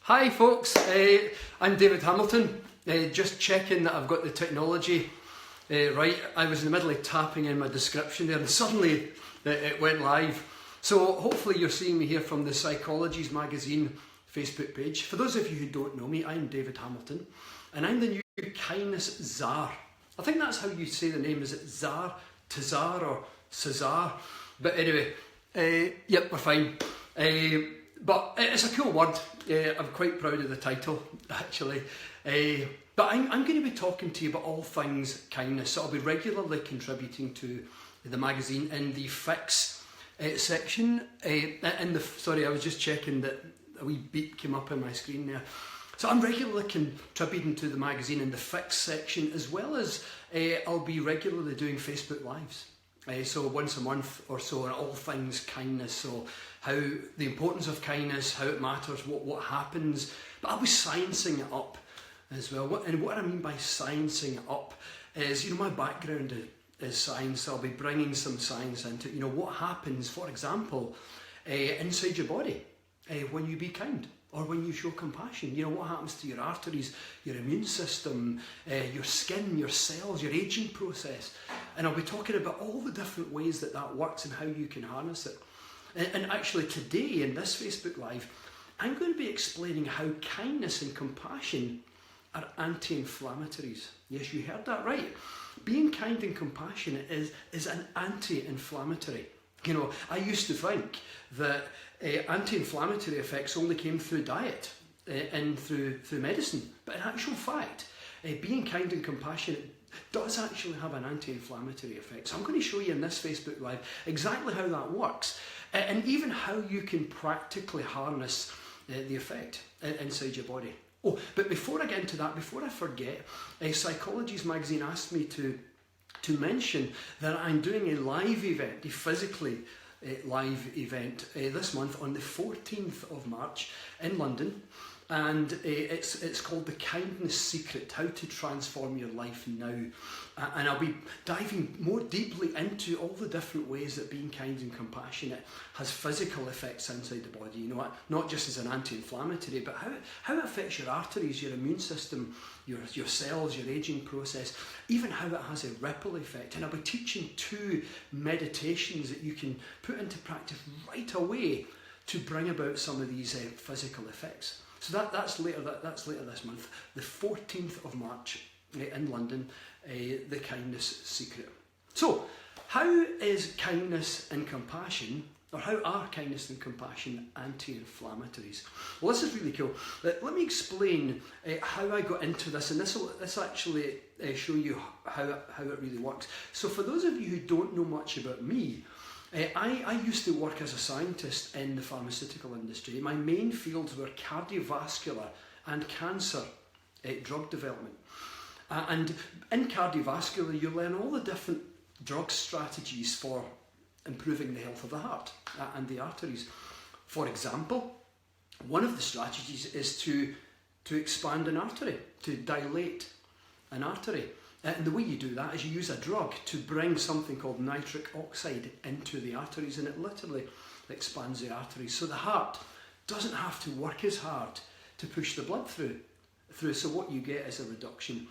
Hi folks, I'm David Hamilton. Just checking that I've got the technology right. I was in the middle of tapping in my description there and suddenly it went live. So hopefully you're seeing me here from the Psychologies magazine Facebook page. For those of you who don't know me, I'm David Hamilton and I'm the new kindness czar. I think that's how you say the name. Is it czar, Tazar or Cesar? But anyway, yep, we're fine. But it's a cool word. I'm quite proud of the title, actually. But I'm going to be talking to you about all things kindness. So I'll be regularly contributing to the magazine in the fix section. Sorry, I was just checking that a wee beep came up on my screen there. So I'm regularly contributing to the magazine in the fix section, as well as I'll be regularly doing Facebook Lives. So once a month or so on all things kindness, so how the importance of kindness, how it matters, what happens, but I'll be sciencing it up as well. And what I mean by sciencing it up is, my background is science, so I'll be bringing some science into it. What happens, for example, inside your body when you be kind or when you show compassion. What happens to your arteries, your immune system, your skin, your cells, your aging process. And I'll be talking about all the different ways that works and how you can harness it. And actually today in this Facebook Live, I'm going to be explaining how kindness and compassion are anti-inflammatories. Yes, you heard that right. Being kind and compassionate is an anti-inflammatory. I used to think that anti-inflammatory effects only came through diet and through medicine. But in actual fact, being kind and compassionate does actually have an anti-inflammatory effect. So I'm going to show you in this Facebook Live exactly how that works and even how you can practically harness the effect inside your body. Oh, but before I get into that, before I forget, Psychologies magazine asked me to mention that I'm doing a live event, a physically live event this month on the 14th of March in London. And it's called The Kindness Secret, How to Transform Your Life Now. And I'll be diving more deeply into all the different ways that being kind and compassionate has physical effects inside the body, not just as an anti-inflammatory, but how it affects your arteries, your immune system, your cells, your aging process, even how it has a ripple effect. And I'll be teaching 2 meditations that you can put into practice right away to bring about some of these physical effects. So that's later this month, the 14th of March in London, The Kindness Secret. So, how is kindness and compassion, or how are kindness and compassion anti-inflammatories? Well, this is really cool. Let me explain how I got into this, and this will actually show you how it really works. So for those of you who don't know much about me, I used to work as a scientist in the pharmaceutical industry. My main fields were cardiovascular and cancer drug development. And in cardiovascular, you learn all the different drug strategies for improving the health of the heart and the arteries. For example, one of the strategies is to expand an artery, to dilate an artery. And the way you do that is you use a drug to bring something called nitric oxide into the arteries, and it literally expands the arteries. So the heart doesn't have to work as hard to push the blood through. So what you get is a reduction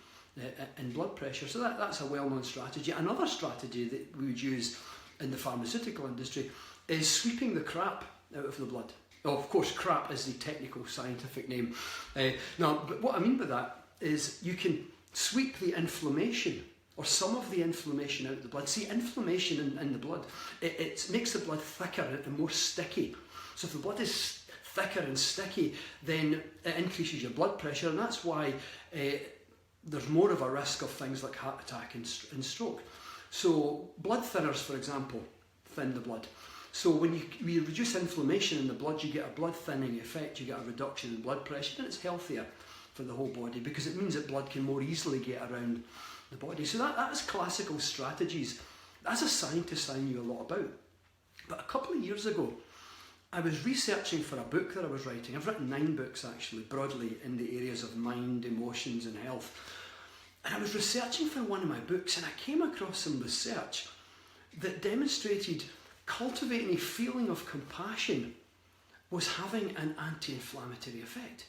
in blood pressure. So that's a well-known strategy. Another strategy that we would use in the pharmaceutical industry is sweeping the crap out of the blood. Oh, of course, crap is the technical scientific name. But what I mean by that is you can sweep the inflammation or some of the inflammation out of the blood. See, inflammation in the blood, it makes the blood thicker and more sticky. So if the blood is thicker and sticky, then it increases your blood pressure, and that's why there's more of a risk of things like heart attack and stroke. So blood thinners, for example, thin the blood. So when you reduce inflammation in the blood, you get a blood thinning effect, you get a reduction in blood pressure, and it's healthier for the whole body because it means that blood can more easily get around the body. So that's classical strategies. As a scientist, I knew a lot about. But a couple of years ago, I was researching for a book that I was writing. I've written 9 books actually, broadly in the areas of mind, emotions and health. And I was researching for one of my books and I came across some research that demonstrated cultivating a feeling of compassion was having an anti-inflammatory effect.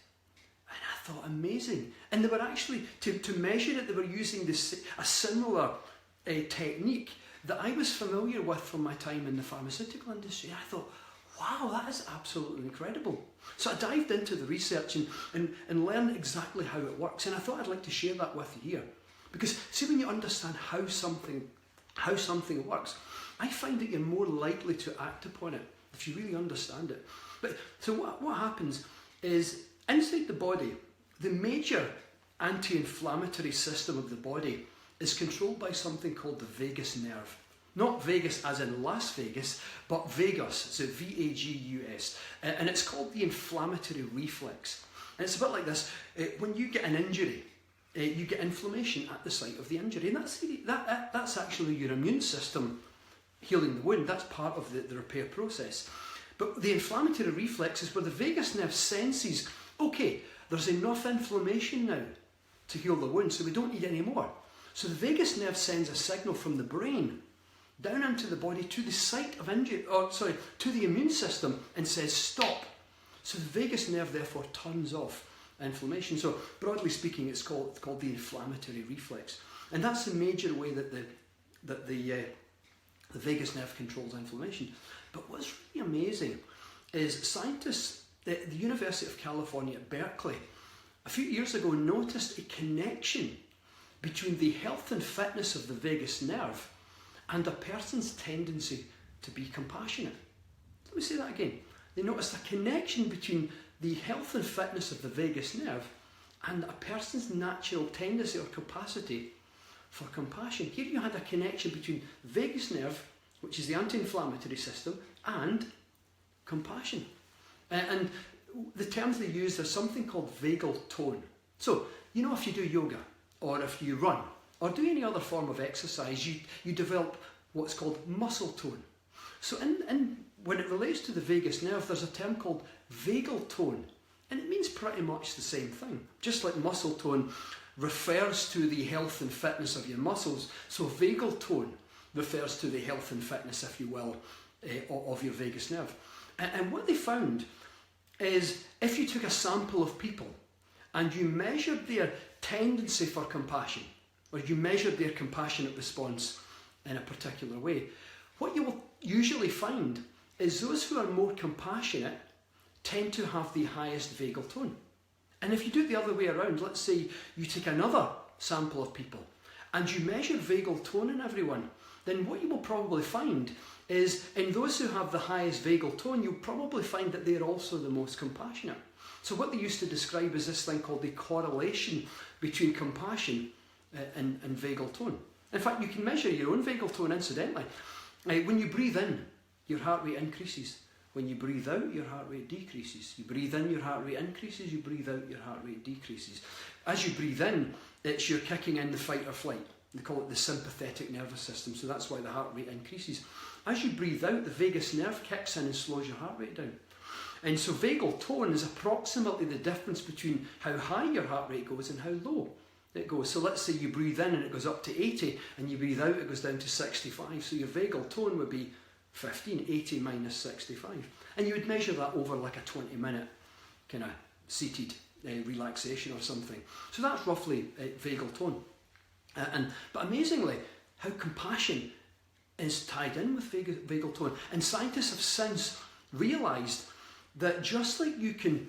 thought, amazing. And they were actually, to measure it, they were using a similar technique that I was familiar with from my time in the pharmaceutical industry. I thought, wow, that is absolutely incredible. So I dived into the research and learned exactly how it works. And I thought I'd like to share that with you here. Because see, when you understand how something works, I find that you're more likely to act upon it if you really understand it. But so what happens is, inside the body, the major anti-inflammatory system of the body is controlled by something called the vagus nerve. Not Vegas as in Las Vegas, but vagus, so V-A-G-U-S. And it's called the inflammatory reflex. And it's a bit like this. When you get an injury, you get inflammation at the site of the injury. And that's actually your immune system healing the wound. That's part of the repair process. But the inflammatory reflex is where the vagus nerve senses, okay, there's enough inflammation now to heal the wound, so we don't need any more. So the vagus nerve sends a signal from the brain down into the body to the site of injury, to the immune system, and says stop. So the vagus nerve therefore turns off inflammation. So broadly speaking, it's called the inflammatory reflex, and that's the major way that the vagus nerve controls inflammation. But what's really amazing is scientists at the University of California at Berkeley a few years ago noticed a connection between the health and fitness of the vagus nerve and a person's tendency to be compassionate. Let me say that again. They noticed a connection between the health and fitness of the vagus nerve and a person's natural tendency or capacity for compassion. Here you had a connection between the vagus nerve, which is the anti-inflammatory system, and compassion. And the terms they use are something called vagal tone. So, you know, if you do yoga, or if you run, or do any other form of exercise, you develop what's called muscle tone. So when it relates to the vagus nerve, there's a term called vagal tone, and it means pretty much the same thing. Just like muscle tone refers to the health and fitness of your muscles, so vagal tone refers to the health and fitness, if you will, of your vagus nerve. And what they found is, if you took a sample of people and you measured their tendency for compassion, or you measured their compassionate response in a particular way, what you will usually find is those who are more compassionate tend to have the highest vagal tone. And if you do it the other way around, let's say you take another sample of people and you measure vagal tone in everyone, then what you will probably find is, in those who have the highest vagal tone, you'll probably find that they're also the most compassionate. So what they used to describe is this thing called the correlation between compassion and vagal tone. In fact, you can measure your own vagal tone incidentally. When you breathe in, your heart rate increases. When you breathe out, your heart rate decreases. You breathe in, your heart rate increases. You breathe out, your heart rate decreases. As you breathe in, you're kicking in the fight or flight. They call it the sympathetic nervous system, so that's why the heart rate increases. As you breathe out, the vagus nerve kicks in and slows your heart rate down. And so vagal tone is approximately the difference between how high your heart rate goes and how low it goes. So let's say you breathe in and it goes up to 80, and you breathe out, it goes down to 65. So your vagal tone would be 15, 80 minus 65. And you would measure that over like a 20-minute kind of seated relaxation or something. So that's roughly vagal tone. But amazingly, how compassion is tied in with vagal tone. And scientists have since realised that just like you can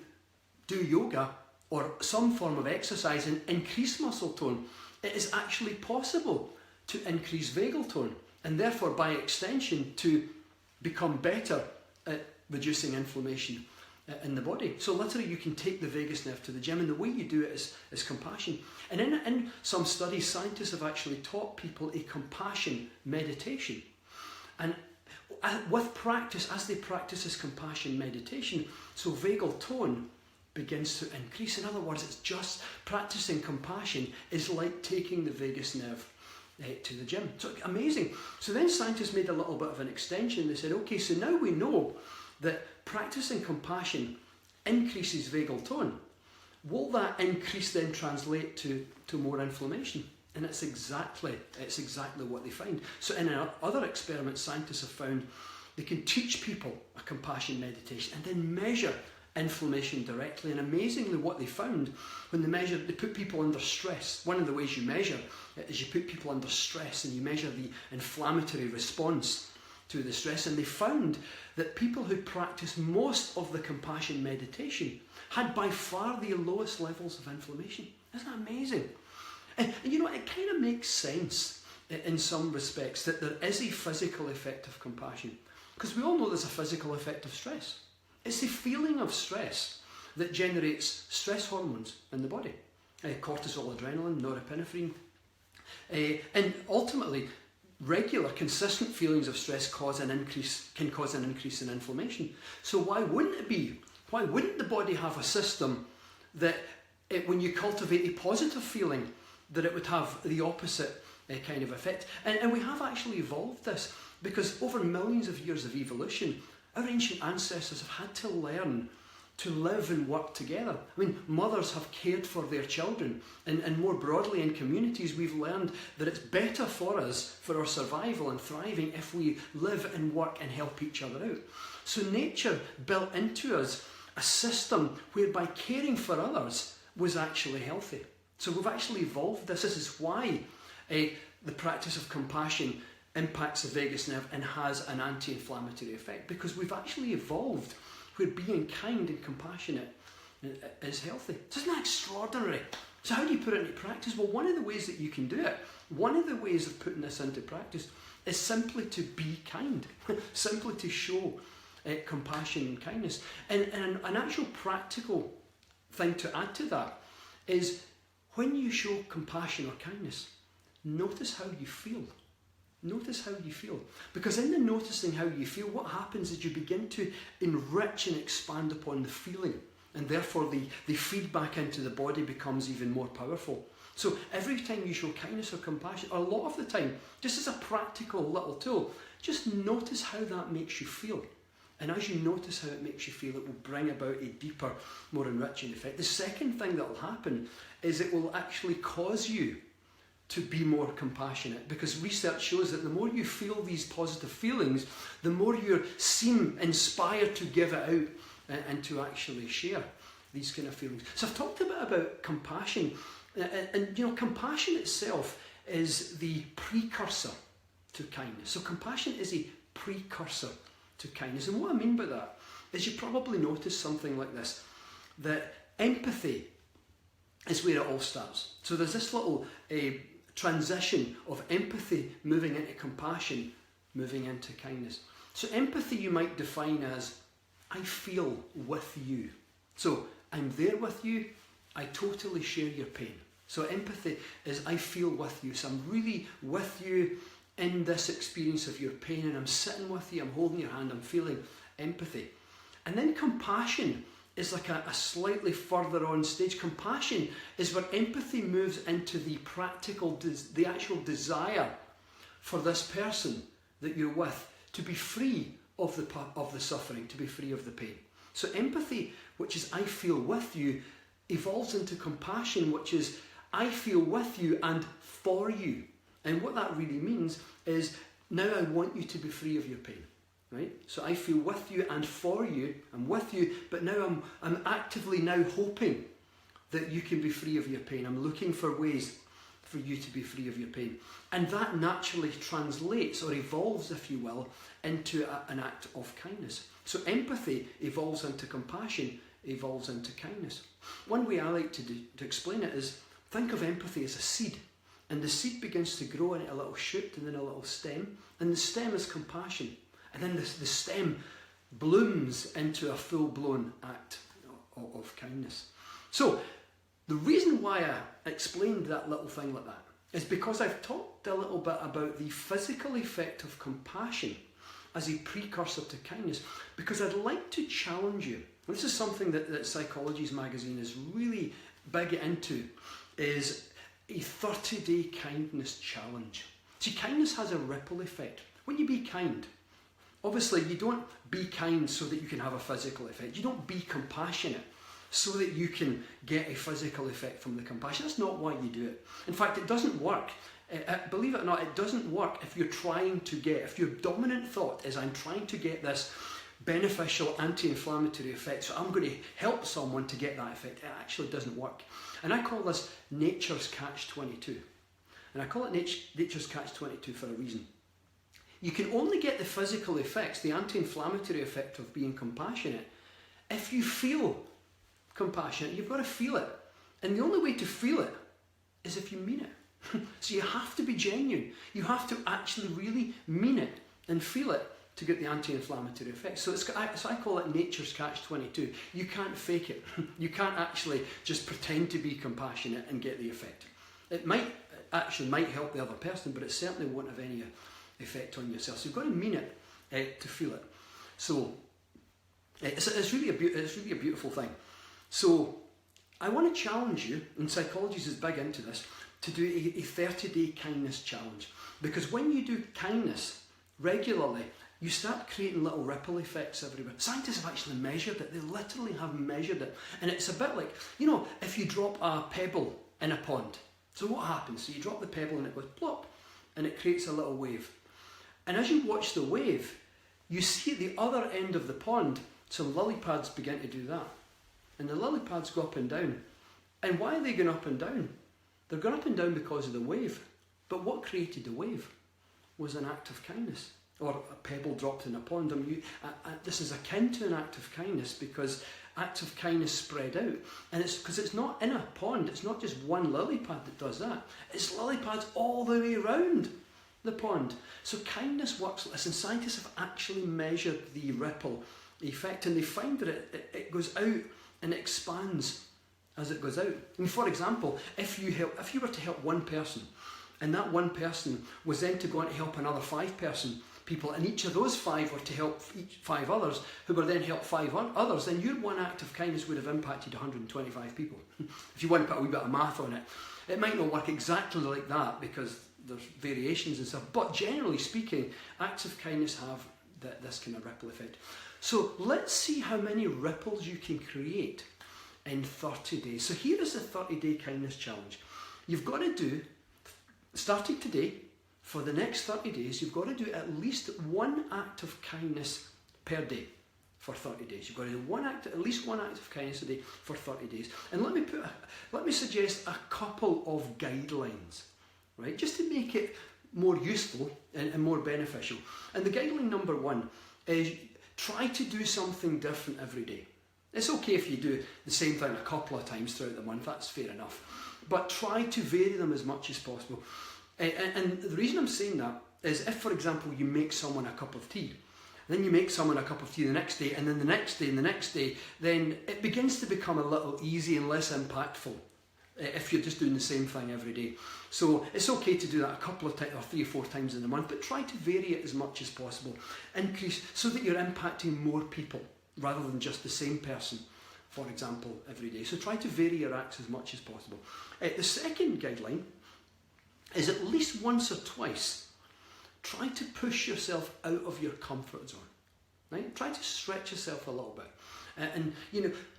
do yoga or some form of exercise and increase muscle tone, it is actually possible to increase vagal tone, and therefore by extension to become better at reducing inflammation in the body. So literally you can take the vagus nerve to the gym, and the way you do it is compassion. And in some studies, scientists have actually taught people a compassion meditation. And with practice, as they practice this compassion meditation, so vagal tone begins to increase. In other words, it's just practicing compassion is like taking the vagus nerve to the gym. So amazing. So then scientists made a little bit of an extension. They said, okay, so now we know that practicing compassion increases vagal tone. Will that increase then translate to more inflammation? And it's exactly what they find. So in other experiments, scientists have found they can teach people a compassion meditation and then measure inflammation directly. And amazingly, what they found when they put people under stress. One of the ways you measure it is you put people under stress and you measure the inflammatory response to the stress. And they found that people who practiced most of the compassion meditation had by far the lowest levels of inflammation. Isn't that amazing? And you know, it kind of makes sense in some respects that there is a physical effect of compassion. Because we all know there's a physical effect of stress. It's the feeling of stress that generates stress hormones in the body. Cortisol, adrenaline, norepinephrine. And ultimately, regular, consistent feelings of stress can cause an increase in inflammation. So why wouldn't it be? Why wouldn't the body have a system that when you cultivate a positive feeling, that it would have the opposite kind of effect? And we have actually evolved this because over millions of years of evolution, our ancient ancestors have had to learn to live and work together. I mean, mothers have cared for their children, and more broadly in communities, we've learned that it's better for us, for our survival and thriving, if we live and work and help each other out. So nature built into us a system whereby caring for others was actually healthy. So we've actually evolved this. This is why the practice of compassion impacts the vagus nerve and has an anti-inflammatory effect, because we've actually evolved where being kind and compassionate is healthy. Isn't that extraordinary? So how do you put it into practice? Well, one of the ways that you can do it, one of the ways of putting this into practice is simply to be kind, simply to show compassion and kindness. And an actual practical thing to add to that is when you show compassion or kindness, notice how you feel. Notice how you feel. Because in the noticing how you feel, what happens is you begin to enrich and expand upon the feeling. And therefore the feedback into the body becomes even more powerful. So every time you show kindness or compassion, or a lot of the time, just as a practical little tool, just notice how that makes you feel. And as you notice how it makes you feel, it will bring about a deeper, more enriching effect. The second thing that will happen is it will actually cause you to be more compassionate, because research shows that the more you feel these positive feelings, the more you seem inspired to give it out and to actually share these kind of feelings. So I've talked a bit about compassion, and you know, compassion itself is the precursor to kindness. So compassion is a precursor to kindness. And what I mean by that is you probably notice something like this, that empathy is where it all starts. So there's this little transition of empathy moving into compassion, moving into kindness. So empathy you might define as, I feel with you. So I'm there with you, I totally share your pain. So empathy is, I feel with you. So I'm really with you in this experience of your pain, and I'm sitting with you, I'm holding your hand, I'm feeling empathy. And then compassion is like a slightly further on stage. Compassion is where empathy moves into the practical, the actual desire for this person that you're with to be free of the suffering, to be free of the pain. So empathy, which is I feel with you, evolves into compassion, which is I feel with you and for you. And what that really means is, now I want you to be free of your pain. Right? So I feel with you and for you, I'm with you, but now I'm actively now hoping that you can be free of your pain. I'm looking for ways for you to be free of your pain. And that naturally translates, or evolves, if you will, into an act of kindness. So empathy evolves into compassion, evolves into kindness. One way I like to explain it is, think of empathy as a seed. And the seed begins to grow into a little shoot and then a little stem. And the stem is compassion. And then the stem blooms into a full-blown act of kindness. So the reason why I explained that little thing like that is because I've talked a little bit about the physical effect of compassion as a precursor to kindness, because I'd like to challenge you. And this is something that Psychologies magazine is really big into, is a 30-day kindness challenge. See, kindness has a ripple effect. When you be kind, obviously you don't be kind so that you can have a physical effect. You don't be compassionate so that you can get a physical effect from the compassion. That's not why you do it. In fact, it doesn't work. Believe it or not, it doesn't work if you're trying to get, if your dominant thought is I'm trying to get this beneficial anti-inflammatory effect, so I'm going to help someone to get that effect. It actually doesn't work. And I call this nature's catch-22. And I call it nature's catch-22 for a reason. You can only get the physical effects, the anti-inflammatory effect of being compassionate, if you feel compassionate. You've got to feel it. And the only way to feel it is if you mean it. So you have to be genuine. You have to actually really mean it and feel it to get the anti-inflammatory effect. So I call it nature's catch-22. You can't fake it. You can't actually just pretend to be compassionate and get the effect. It might help the other person, but it certainly won't have any effect on yourself. So you've got to mean it to feel it. So it's really a beautiful thing. So I want to challenge you, and Psychologies is big into this, to do a 30-day kindness challenge. Because when you do kindness regularly, you start creating little ripple effects everywhere. Scientists have actually measured it. They literally have measured it. And it's a bit like, if you drop a pebble in a pond. So what happens? So you drop the pebble and it goes plop, and it creates a little wave. And as you watch the wave, you see at the other end of the pond, some lily pads begin to do that. And the lily pads go up and down. And why are they going up and down? They're going up and down because of the wave. But what created the wave was an act of kindness. Or a pebble dropped in a pond. This is akin to an act of kindness, because acts of kindness spread out. And it's because it's not in a pond. It's not just one lily pad that does that. It's lily pads all the way around the pond. So kindness works like this. And scientists have actually measured the ripple effect. And they find that it goes out and expands as it goes out. I mean, for example, if you were to help one person, and that one person was then to go on to help another 5 people, and each of those 5 were to help 5 others, who were then help 5 others, then your one act of kindness would have impacted 125 people. If you want to put a wee bit of math on it, it might not work exactly like that because there's variations and stuff, but generally speaking, acts of kindness have this kind of ripple effect. So let's see how many ripples you can create in 30 days. So here is the 30-day kindness challenge. You've got to do, starting today, for the next 30 days, you've got to do at least one act of kindness per day for 30 days. You've got to do at least one act of kindness a day for 30 days. And let me suggest a couple of guidelines, right? Just to make it more useful and more beneficial. And the guideline number 1 is try to do something different every day. It's okay if you do the same thing a couple of times throughout the month, that's fair enough. But try to vary them as much as possible. And the reason I'm saying that is if, for example, you make someone a cup of tea, then you make someone a cup of tea the next day, and then the next day and the next day, then it begins to become a little easy and less impactful if you're just doing the same thing every day. So it's okay to do that a couple of times or 3 or 4 times in a month, but try to vary it as much as possible. Increase so that you're impacting more people rather than just the same person, for example, every day. So try to vary your acts as much as possible. The second guideline is at least once or twice, try to push yourself out of your comfort zone. Right? Try to stretch yourself a little bit.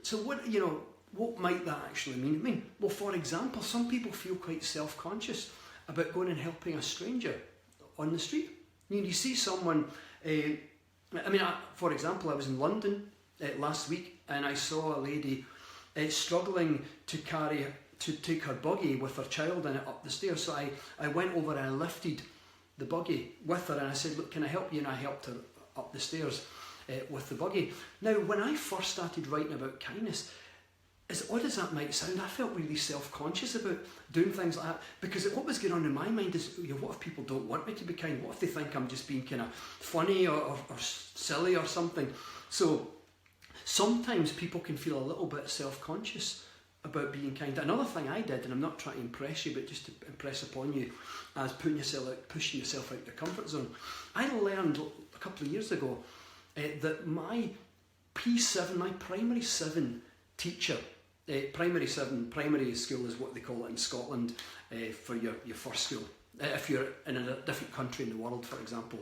So what might that actually mean? Well, for example, some people feel quite self-conscious about going and helping a stranger on the street. You see someone, for example, I was in London last week, and I saw a lady struggling to take her buggy with her child in it up the stairs. So I went over and I lifted the buggy with her, and I said, look, can I help you? And I helped her up the stairs with the buggy. Now, when I first started writing about kindness, as odd as that might sound, I felt really self-conscious about doing things like that, because what was going on in my mind is, what if people don't want me to be kind? What if they think I'm just being kind of funny or silly or something? So sometimes people can feel a little bit self-conscious about being kind. Another thing I did, and I'm not trying to impress you, but just to impress upon you, as pushing yourself out your comfort zone. I learned a couple of years ago that my P7, my primary 7 teacher, primary school is what they call it in Scotland for your first school. If you're in a different country in the world, for example,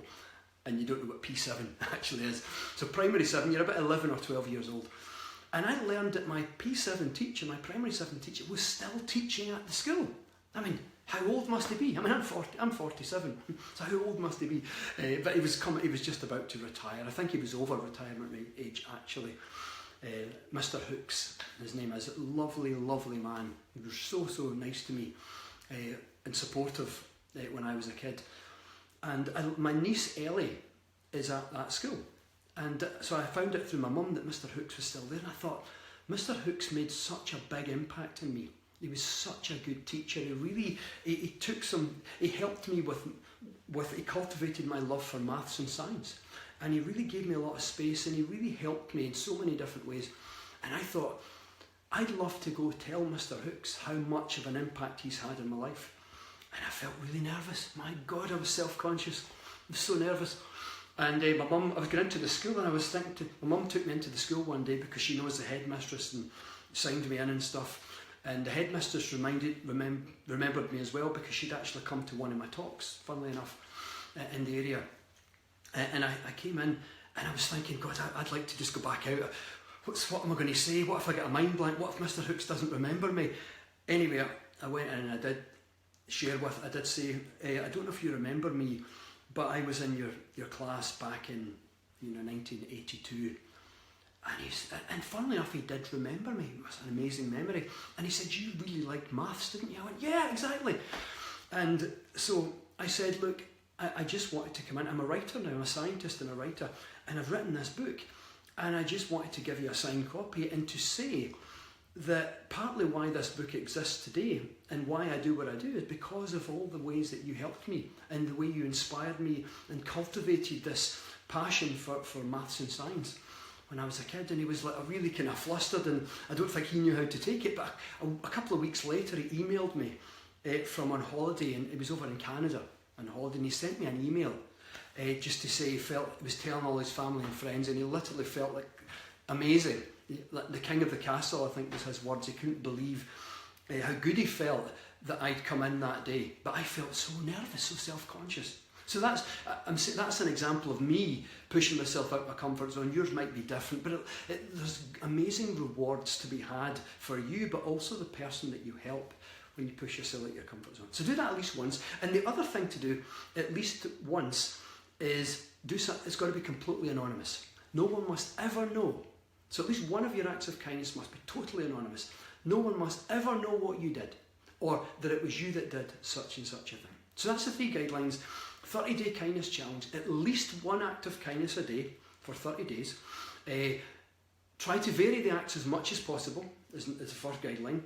and you don't know what P7 actually is. So primary 7, you're about 11 or 12 years old. And I learned that my P7 teacher, my primary 7 teacher, was still teaching at the school. I mean, how old must he be? I mean, I'm 47, so how old must he be? But he was just about to retire. I think he was over retirement age, actually. Mr. Hooks, his name is, lovely, lovely man. He was so nice to me and supportive when I was a kid. And my niece Ellie is at that school. And so I found out through my mum that Mr. Hooks was still there, and I thought, Mr. Hooks made such a big impact on me. He was such a good teacher. He helped me he cultivated my love for maths and science. And he really gave me a lot of space, and he really helped me in so many different ways. And I thought, I'd love to go tell Mr. Hooks how much of an impact he's had in my life. And I felt really nervous. My God, I was self-conscious. I was so nervous. And I was going into the school, and I was thinking, my mum took me into the school one day because she knows the headmistress and signed me in and stuff. And the headmistress remembered me as well because she'd actually come to one of my talks, funnily enough, in the area. And I came in, and I was thinking, God, I'd like to just go back out. What am I going to say? What if I get a mind blank? What if Mr. Hooks doesn't remember me? Anyway, I went in and I did say, I don't know if you remember me, but I was in your class back in 1982. And funnily enough, he did remember me. It was an amazing memory. And he said, you really liked maths, didn't you? I went, yeah, exactly. And so I said, look, I just wanted to come in. I'm a writer now, I'm a scientist and a writer, and I've written this book. And I just wanted to give you a signed copy and to say that partly why this book exists today and why I do what I do is because of all the ways that you helped me and the way you inspired me and cultivated this passion for maths and science when I was a kid. And he was like really kind of flustered, and I don't think he knew how to take it, but a couple of weeks later he emailed me from on holiday, and he was over in Canada on holiday, and he sent me an email just to say he was telling all his family and friends, and he literally felt like amazing. The king of the castle, I think was his words. He couldn't believe how good he felt that I'd come in that day. But I felt so nervous, so self-conscious. So that's an example of me pushing myself out of my comfort zone. Yours might be different, but there's amazing rewards to be had for you, but also the person that you help when you push yourself out of your comfort zone. So do that at least once. And the other thing to do at least once is it's got to be completely anonymous. No one must ever know. So at least one of your acts of kindness must be totally anonymous. No one must ever know what you did, or that it was you that did such and such a thing. So that's the 3 guidelines. 30-day kindness challenge, at least one act of kindness a day for 30 days. Try to vary the acts as much as possible, is the first guideline.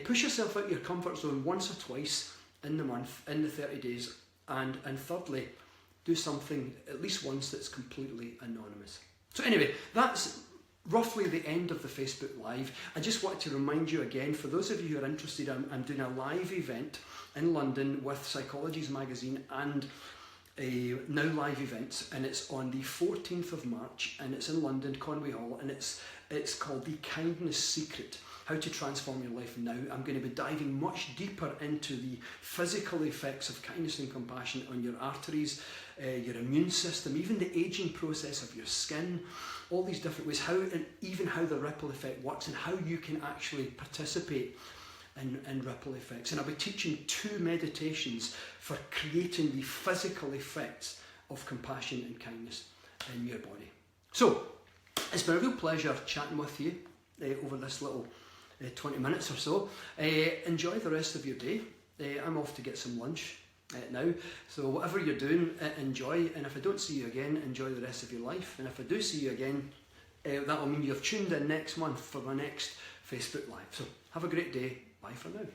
Push yourself out of your comfort zone once or twice in the month, in the 30 days. And thirdly, do something at least once that's completely anonymous. So anyway, that's roughly the end of the Facebook Live. I just wanted to remind you again, for those of you who are interested, I'm doing a live event in London with Psychologies magazine and Now Live events, and it's on the 14th of March, and it's in London, Conway Hall, and it's called The Kindness Secret, How to Transform Your Life Now. I'm going to be diving much deeper into the physical effects of kindness and compassion on your arteries, your immune system, even the aging process of your skin, all these different ways, even how the ripple effect works and how you can actually participate in ripple effects. And I'll be teaching 2 meditations for creating the physical effects of compassion and kindness in your body. So, it's been a real pleasure chatting with you over this little 20 minutes or so. Enjoy the rest of your day. I'm off to get some lunch now, so whatever you're doing, enjoy, and if I don't see you again, enjoy the rest of your life, and if I do see you again, that will mean you've tuned in next month for my next Facebook Live. So have a great day. Bye for now.